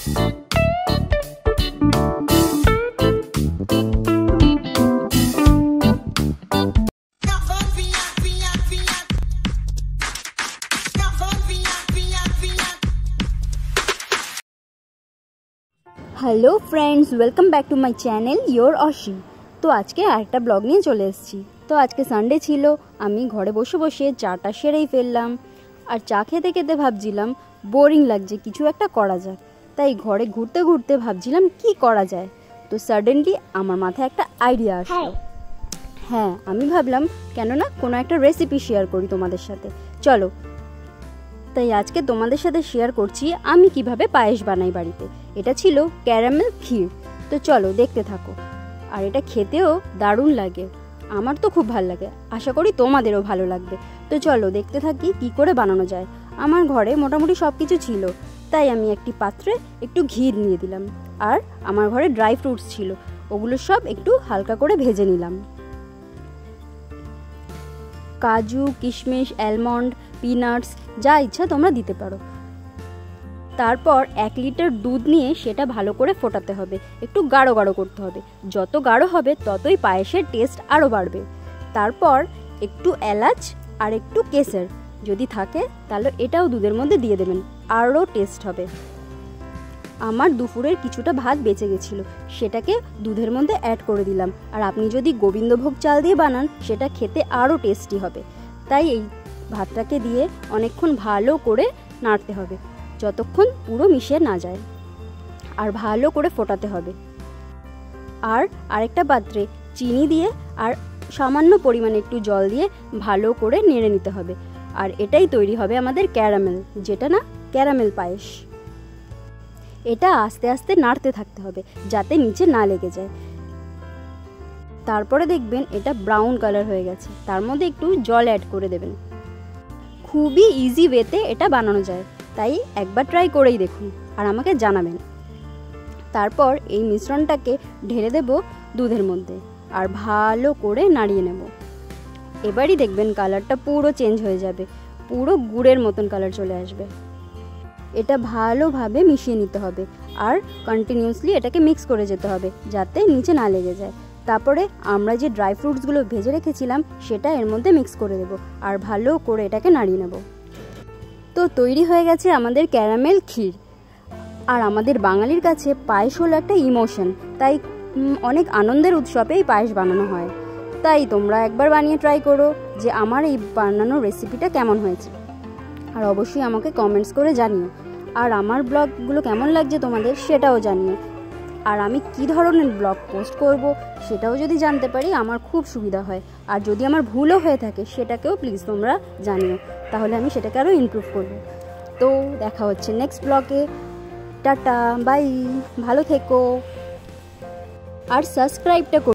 Hello friends, welcome back to my channel your Ashi. তো আজকে আরেকটা ব্লগ নিয়ে চলে এসেছি। তো আজকে সানডে ছিল, আমি ঘরে বসে বসে চাটা সেরেই ফেললাম। আর চা খেতে খেতে ভাবছিলাম বোরিং লাগছে, কিছু একটা করা যায়। তাই ঘরে ঘুরতে ঘুরতে ভাবছিলাম কি করা যায়। তো সাডেনলি আমার মাথায় একটা আইডিয়া আসলো। হ্যাঁ, আমি ভাবলাম কেন না কোনো একটা রেসিপি শেয়ার করি তোমাদের সাথে। চলো, তাই আজকে তোমাদের সাথে শেয়ার করছি আমি কিভাবে পায়েস বানাই বাড়িতে। এটা ছিল ক্যারামেল ক্ষীর। তো চলো দেখতে থাকো। আর এটা খেতেও দারুণ লাগে, আমার তো খুব ভালো লাগে, আশা করি তোমাদেরও ভালো লাগবে। তো চলো দেখতে থাকি কি করে বানানো যায়। আমার ঘরে মোটামুটি সব কিছু ছিল, তাই আমি একটি পাত্রে একটু ঘি নিয়ে দিলাম। আর আমার ঘরে ড্রাই ফ্রুটস ছিল, ওগুলো সব একটু হালকা করে ভেজে নিলাম। কাজু, কিশমিশ, অ্যালমন্ড, পিনাটস যা ইচ্ছা তোমরা দিতে পারো। তারপর 1 লিটার দুধ নিয়ে সেটা ভালো করে ফোটাতে হবে, একটু গাঢ় গাঢ় করতে হবে। যত গাঢ় হবে ততই পায়েসের টেস্ট আরও বাড়বে। তারপর একটু এলাচ আর একটু কেসর যদি থাকে তাহলে এটাও দুধের মধ্যে দিয়ে দেবেন, আরও টেস্ট হবে। আমার দুপুরের কিছুটা ভাত বেঁচে গেছিলো, সেটাকে দুধের মধ্যে অ্যাড করে দিলাম। আর আপনি যদি গোবিন্দভোগ চাল দিয়ে বানান সেটা খেতে আরও টেস্টি হবে। তাই এই ভাতটাকে দিয়ে অনেকক্ষণ ভালো করে নাড়তে হবে, যতক্ষণ পুরো মিশে না যায়। আর ভালো করে ফোটাতে হবে। আর আরেকটা পাত্রে চিনি দিয়ে আর সামান্য পরিমাণে একটু জল দিয়ে ভালো করে নেড়ে নিতে হবে। আর এটাই তৈরি হবে আমাদের ক্যারামেল, যেটা না ক্যারামেল পায়েস। এটা আস্তে আস্তে নাড়তে থাকতে হবে যাতে নিচে না লেগে যায়। তারপরে দেখবেন এটা ব্রাউন কালার হয়ে গেছে, তার মধ্যে একটু জল অ্যাড করে দেবেন। খুবই ইজি ওয়েতে এটা বানানো যায়, তাই একবার ট্রাই করেই দেখুন আর আমাকে জানাবেন। তারপর এই মিশ্রণটাকে ঢেলে দেব দুধের মধ্যে আর ভালো করে নাড়িয়ে নেব। এবারই দেখবেন কালারটা পুরো চেঞ্জ হয়ে যাবে, পুরো গুড়ের মতন কালার চলে আসবে। এটা ভালোভাবে মিশিয়ে নিতে হবে আর কন্টিনিউয়াসলি এটাকে মিক্স করে যেতে হবে যাতে নিচে না লেগে যায়। তারপরে আমরা যে ড্রাই ফ্রুটসগুলো ভেজে রেখেছিলাম সেটা এর মধ্যে মিক্স করে দেব আর ভালো করে এটাকে নাড়িয়ে নেব। তো তৈরি হয়ে গেছে আমাদের ক্যারামেল ক্ষীর। আর আমাদের বাঙালির কাছে পায়েস হলো একটা ইমোশন, তাই অনেক আনন্দের উৎসবে এই পায়েস বানানো হয়। তাই তোমরা একবার বানিয়ে ট্রাই করো যে আমার এই বানানোর রেসিপিটা কেমন হয়েছে। আর অবশ্যই আমাকে কমেন্টস করে জানিও। আর আমার ব্লগগুলো কেমন লাগছে তোমাদের সেটাও জানিও। আর আমি কি ধরনের ব্লগ পোস্ট করব সেটাও যদি জানতে পারি আমার খুব সুবিধা হয়। আর যদি আমার ভুলও হয়ে থাকে সেটাকেও প্লিজ তোমরা জানিও, তাহলে আমি সেটাকে আরও ইমপ্রুভ করব। তো দেখা হচ্ছে নেক্সট ব্লগে। টাটা, বাই, ভালো থেকো। আর সাবস্ক্রাইবটা